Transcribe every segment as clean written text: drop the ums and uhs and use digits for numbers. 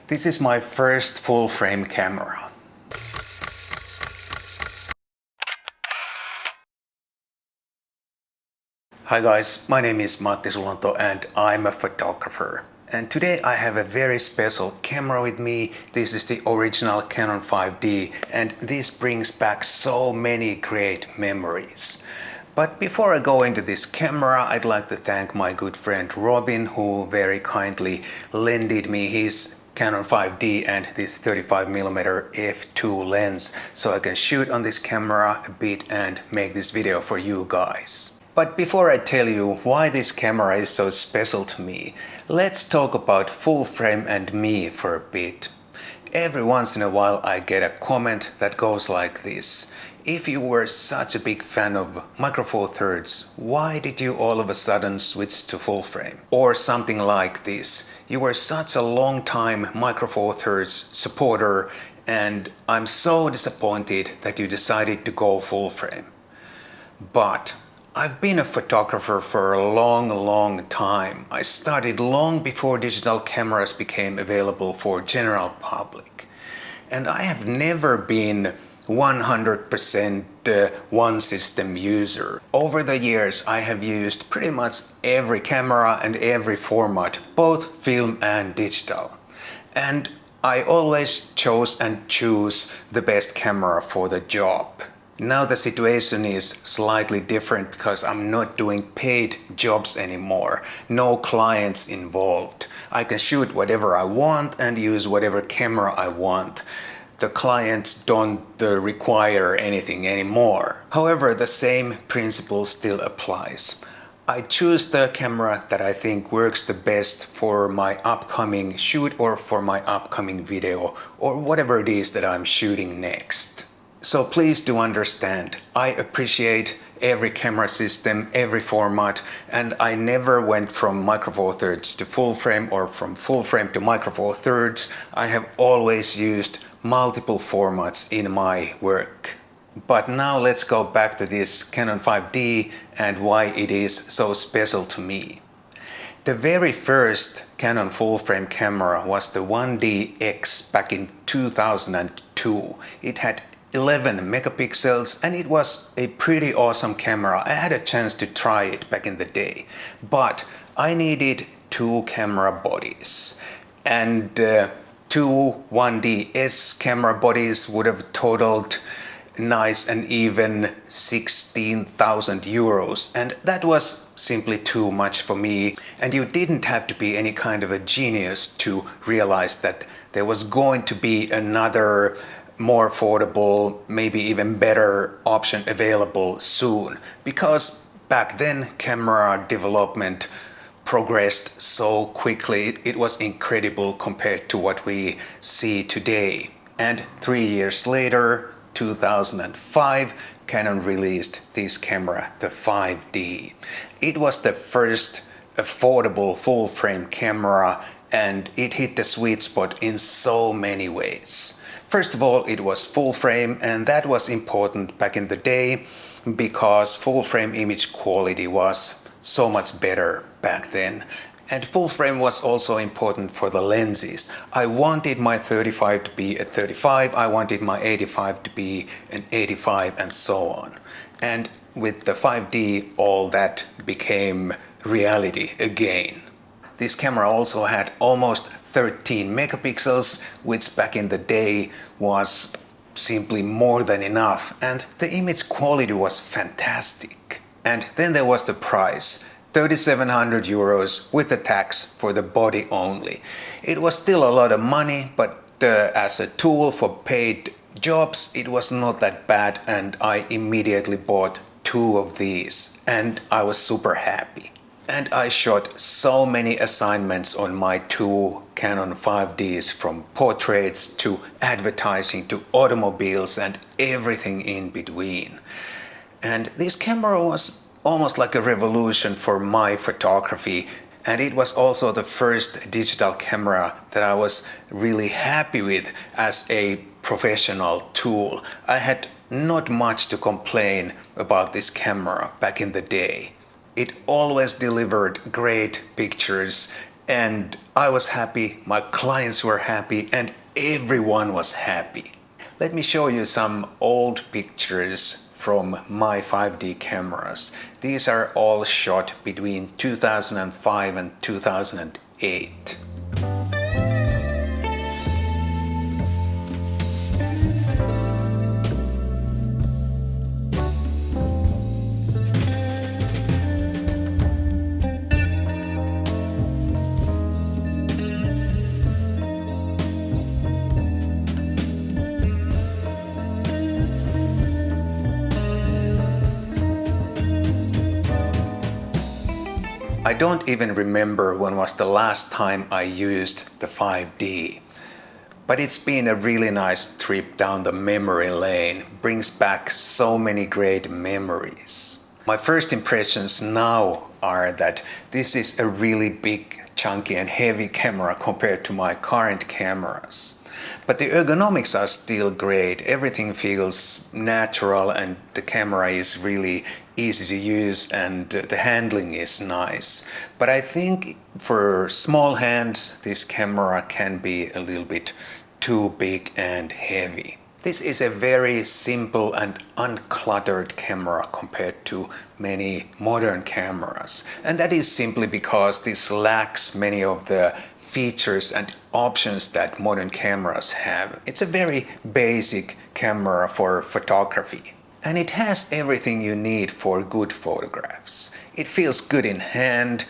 This is my first full-frame camera. Hi guys, my name is Matti Sulanto and I'm a photographer. And today I have a very special camera with me. This is the original Canon 5D and this brings back so many great memories. But before I go into this camera, I'd like to thank my good friend Robin, who very kindly lended me his Canon 5D and this 35mm f2 lens so I can shoot on this camera a bit and make this video for you guys. But before I tell you why this camera is so special to me, let's talk about full frame and me for a bit. Every once in a while I get a comment that goes like this: if you were such a big fan of Micro Four Thirds, why did you all of a sudden switch to full frame? Or something like this: you were such a long time Micro Four Thirds supporter and I'm so disappointed that you decided to go full frame. But I've been a photographer for a long time. I started long before digital cameras became available for general public. And I have never been 100% one system user. Over the years I have used pretty much every camera and every format, both film and digital. And I always chose and choose the best camera for the job. Now the situation is slightly different because I'm not doing paid jobs anymore. No clients involved. I can shoot whatever I want and use whatever camera I want. The clients don't require anything anymore. However, the same principle still applies. I choose the camera that I think works the best for my upcoming shoot or for my upcoming video or whatever it is that I'm shooting next. So please do understand, I appreciate every camera system, every format, and I never went from Micro Four Thirds to full frame or from full frame to Micro Four Thirds. I have always used multiple formats in my work. But now let's go back to this Canon 5D and why it is so special to me. The very first Canon full-frame camera was the 1DX back in 2002. It had 11 megapixels and it was a pretty awesome camera. I had a chance to try it back in the day, but I needed two camera bodies and two 1DS camera bodies would have totaled nice and even 16,000 euros, and that was simply too much for me. And you didn't have to be any kind of a genius to realize that there was going to be another more affordable, maybe even better option available soon, because back then camera development progressed so quickly. It was incredible compared to what we see today. And 3 years later, 2005, Canon released this camera, the 5D. It was the first affordable full-frame camera and it hit the sweet spot in so many ways. First of all, it was full frame, and that was important back in the day because full frame image quality was so much better back then. And full frame was also important for the lenses. I wanted my 35 to be a 35, I wanted my 85 to be an 85 and so on. And with the 5D, all that became reality again. This camera also had almost 13 megapixels, which back in the day was simply more than enough, and the image quality was fantastic. And then there was the price, 3,700 euros with the tax for the body only. It was still a lot of money, but as a tool for paid jobs, it was not that bad, and I immediately bought two of these, and I was super happy. And I shot so many assignments on my two Canon 5Ds, from portraits to advertising to automobiles and everything in between. And this camera was almost like a revolution for my photography, and it was also the first digital camera that I was really happy with as a professional tool. I had not much to complain about this camera back in the day. It always delivered great pictures And I was happy, my clients were happy, and everyone was happy. Let me show you some old pictures from my 5D cameras. These are all shot between 2005 and 2008. I don't even remember when was the last time I used the 5D. But it's been a really nice trip down the memory lane. Brings back so many great memories. My first impressions now are that this is a really big, chunky and heavy camera compared to my current cameras. But the ergonomics are still great. Everything feels natural and the camera is really easy to use and the handling is nice. But I think for small hands this camera can be a little bit too big and heavy. This is a very simple and uncluttered camera compared to many modern cameras. And that is simply because this lacks many of the features and options that modern cameras have. It's a very basic camera for photography. And it has everything you need for good photographs. It feels good in hand,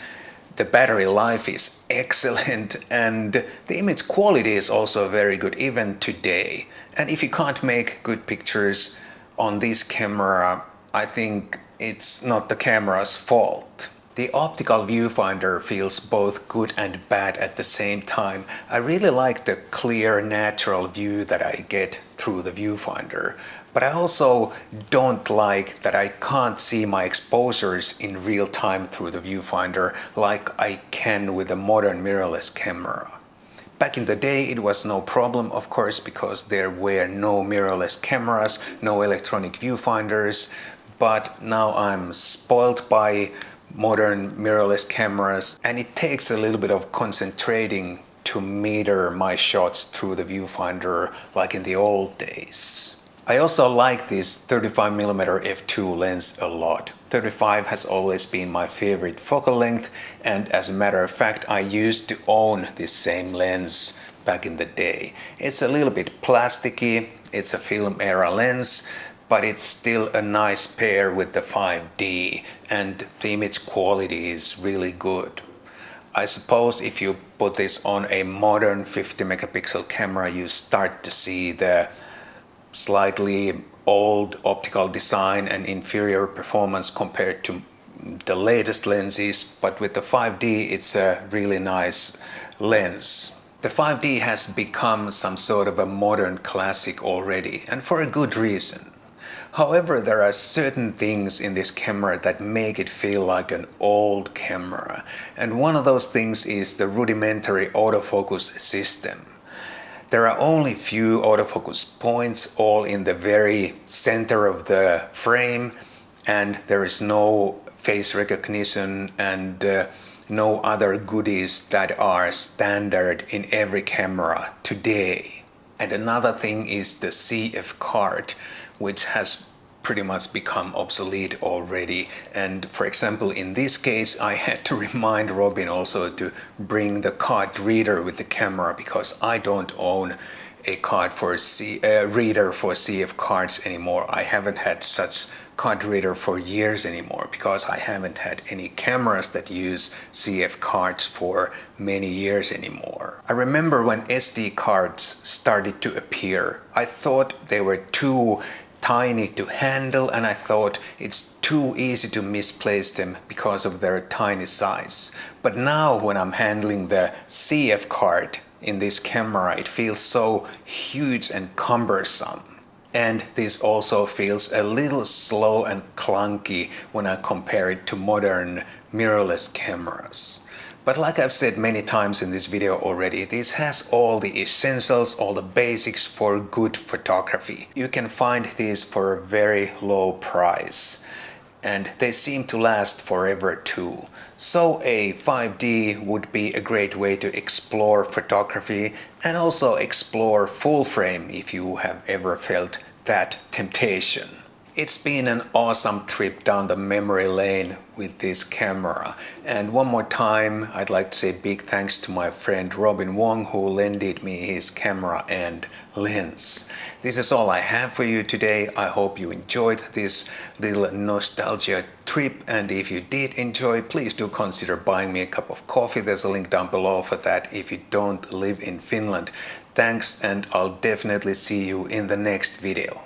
the battery life is excellent, and the image quality is also very good even today. And if you can't make good pictures on this camera, I think it's not the camera's fault. The optical viewfinder feels both good and bad at the same time. I really like the clear, natural view that I get through the viewfinder. But I also don't like that I can't see my exposures in real time through the viewfinder like I can with a modern mirrorless camera. Back in the day it was no problem, of course, because there were no mirrorless cameras, no electronic viewfinders, but now I'm spoiled by modern mirrorless cameras and it takes a little bit of concentrating to meter my shots through the viewfinder like in the old days. I also like this 35mm f2 lens a lot. 35 has always been my favorite focal length, and as a matter of fact I used to own this same lens back in the day. It's a little bit plasticky, it's a film era lens, but it's still a nice pair with the 5D and the image quality is really good. I suppose if you put this on a modern 50 megapixel camera you start to see the slightly old optical design and inferior performance compared to the latest lenses, but with the 5D it's a really nice lens. The 5D has become some sort of a modern classic already, and for a good reason. However, there are certain things in this camera that make it feel like an old camera, and one of those things is the rudimentary autofocus system. There are only few autofocus points, all in the very center of the frame, and there is no face recognition and no other goodies that are standard in every camera today. And another thing is the CF card, which has pretty much become obsolete already. And for example, in this case, I had to remind Robin also to bring the card reader with the camera because I don't own a card for reader for CF cards anymore. I haven't had such card reader for years anymore because I haven't had any cameras that use CF cards for many years anymore. I remember when SD cards started to appear, I thought they were too tiny to handle, and I thought it's too easy to misplace them because of their tiny size. But now when I'm handling the CF card in this camera, it feels so huge and cumbersome. And this also feels a little slow and clunky when I compare it to modern mirrorless cameras. But like I've said many times in this video already, this has all the essentials, all the basics for good photography. You can find these for a very low price. and they seem to last forever too. So a 5D would be a great way to explore photography and also explore full frame if you have ever felt that temptation. It's been an awesome trip down the memory lane with this camera. And one more time, I'd like to say big thanks to my friend Robin Wong, who lended me his camera and lens. This is all I have for you today. I hope you enjoyed this little nostalgia trip. And if you did enjoy, please do consider buying me a cup of coffee. There's a link down below for that if you don't live in Finland. Thanks, and I'll definitely see you in the next video.